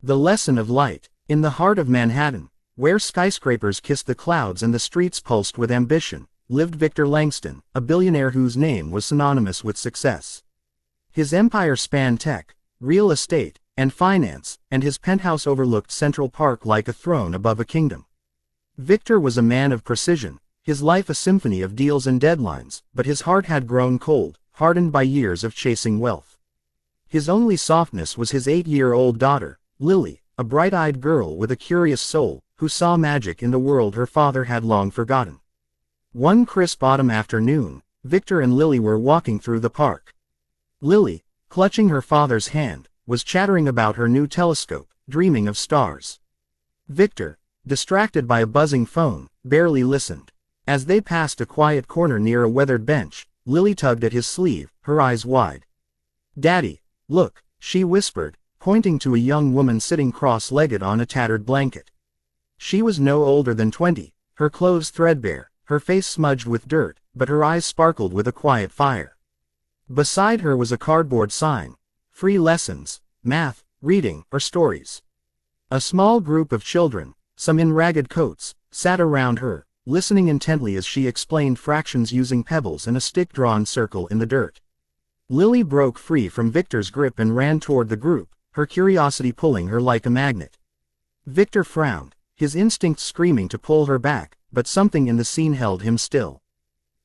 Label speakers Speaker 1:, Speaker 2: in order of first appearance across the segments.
Speaker 1: The Lesson of Light. In the heart of Manhattan, where skyscrapers kissed the clouds and the streets pulsed with ambition, lived Victor Langston, a billionaire whose name was synonymous with success. His empire spanned tech, real estate, and finance, and his penthouse overlooked Central Park like a throne above a kingdom. Victor was a man of precision, his life a symphony of deals and deadlines, but his heart had grown cold, hardened by years of chasing wealth. His only softness was his 8-year-old daughter, Lily, a bright-eyed girl with a curious soul, who saw magic in the world her father had long forgotten. One crisp autumn afternoon, Victor and Lily were walking through the park. Lily, clutching her father's hand, was chattering about her new telescope, dreaming of stars. Victor, distracted by a buzzing phone, barely listened. As they passed a quiet corner near a weathered bench, Lily tugged at his sleeve, her eyes wide. "Daddy, look," she whispered, pointing to a young woman sitting cross-legged on a tattered blanket. She was no older than 20, her clothes threadbare, her face smudged with dirt, but her eyes sparkled with a quiet fire. Beside her was a cardboard sign: free lessons, math, reading, or stories. A small group of children, some in ragged coats, sat around her, listening intently as she explained fractions using pebbles and a stick-drawn circle in the dirt. Lily broke free from Victor's grip and ran toward the group, her curiosity pulling her like a magnet. Victor frowned, his instincts screaming to pull her back, but something in the scene held him still.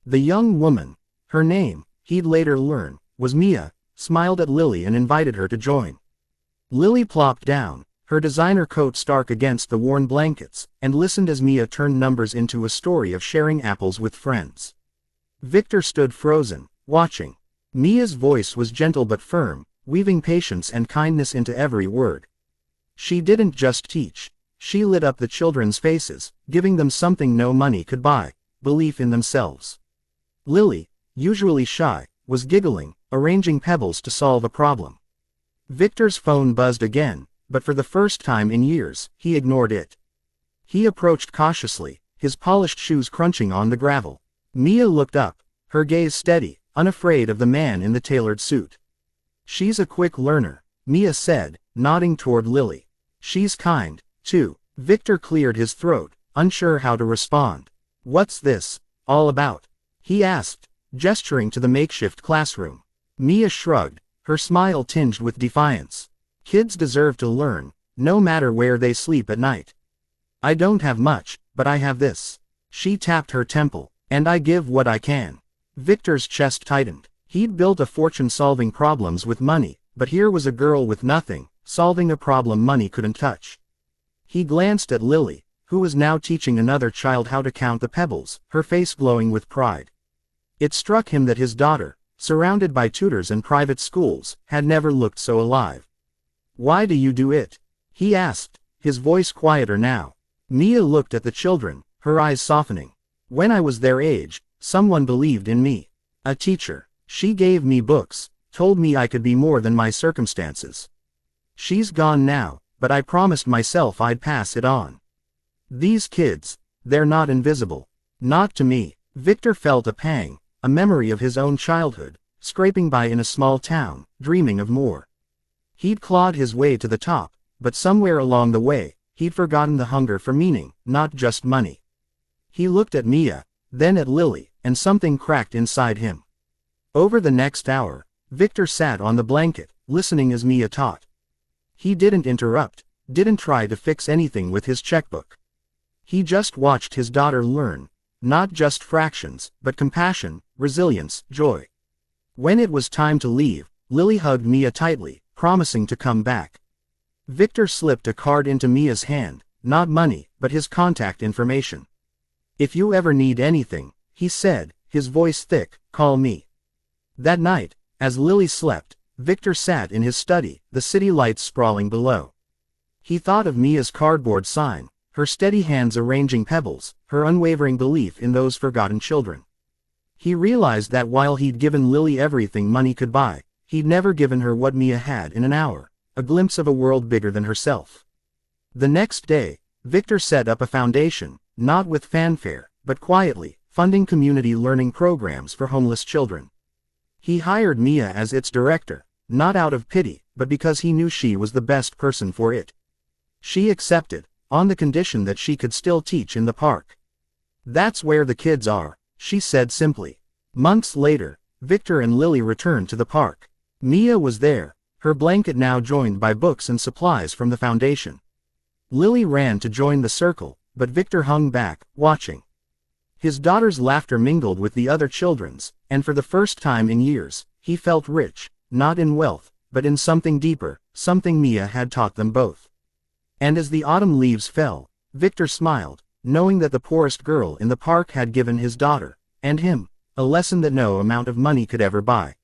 Speaker 1: The young woman, her name, he'd later learn, was Mia, smiled at Lily and invited her to join. Lily plopped down, her designer coat stark against the worn blankets, and listened as Mia turned numbers into a story of sharing apples with friends. Victor stood frozen, watching. Mia's voice was gentle but firm, weaving patience and kindness into every word. She didn't just teach, she lit up the children's faces, giving them something no money could buy: belief in themselves. Lily, usually shy, was giggling, arranging pebbles to solve a problem. Victor's phone buzzed again, but for the first time in years, he ignored it. He approached cautiously, his polished shoes crunching on the gravel. Mia looked up, her gaze steady, unafraid of the man in the tailored suit. "She's a quick learner," Mia said, nodding toward Lily. "She's kind, too." Victor cleared his throat, unsure how to respond. "What's this all about?" he asked, gesturing to the makeshift classroom. Mia shrugged, her smile tinged with defiance. "Kids deserve to learn, no matter where they sleep at night. I don't have much, but I have this." She tapped her temple. "And I give what I can." Victor's chest tightened. He'd built a fortune solving problems with money, but here was a girl with nothing, solving a problem money couldn't touch. He glanced at Lily, who was now teaching another child how to count the pebbles, her face glowing with pride. It struck him that his daughter, surrounded by tutors and private schools, had never looked so alive. "Why do you do it?" he asked, his voice quieter now. Mia looked at the children, her eyes softening. "When I was their age, someone believed in me. A teacher. She gave me books, told me I could be more than my circumstances. She's gone now, but I promised myself I'd pass it on. These kids, they're not invisible. Not to me." Victor felt a pang, a memory of his own childhood, scraping by in a small town, dreaming of more. He'd clawed his way to the top, but somewhere along the way, he'd forgotten the hunger for meaning, not just money. He looked at Mia, then at Lily, and something cracked inside him. Over the next hour, Victor sat on the blanket, listening as Mia taught. He didn't interrupt, didn't try to fix anything with his checkbook. He just watched his daughter learn, not just fractions, but compassion, resilience, joy. When it was time to leave, Lily hugged Mia tightly, promising to come back. Victor slipped a card into Mia's hand, not money, but his contact information. "If you ever need anything," he said, his voice thick, "call me." That night, as Lily slept, Victor sat in his study, the city lights sprawling below. He thought of Mia's cardboard sign, her steady hands arranging pebbles, her unwavering belief in those forgotten children. He realized that while he'd given Lily everything money could buy, he'd never given her what Mia had in an hour, a glimpse of a world bigger than herself. The next day, Victor set up a foundation, not with fanfare, but quietly, funding community learning programs for homeless children. He hired Mia as its director, not out of pity, but because he knew she was the best person for it. She accepted, on the condition that she could still teach in the park. "That's where the kids are," she said simply. Months later, Victor and Lily returned to the park. Mia was there, her blanket now joined by books and supplies from the foundation. Lily ran to join the circle, but Victor hung back, watching. His daughter's laughter mingled with the other children's, and for the first time in years, he felt rich, not in wealth, but in something deeper, something Mia had taught them both. And as the autumn leaves fell, Victor smiled, knowing that the poorest girl in the park had given his daughter, and him, a lesson that no amount of money could ever buy.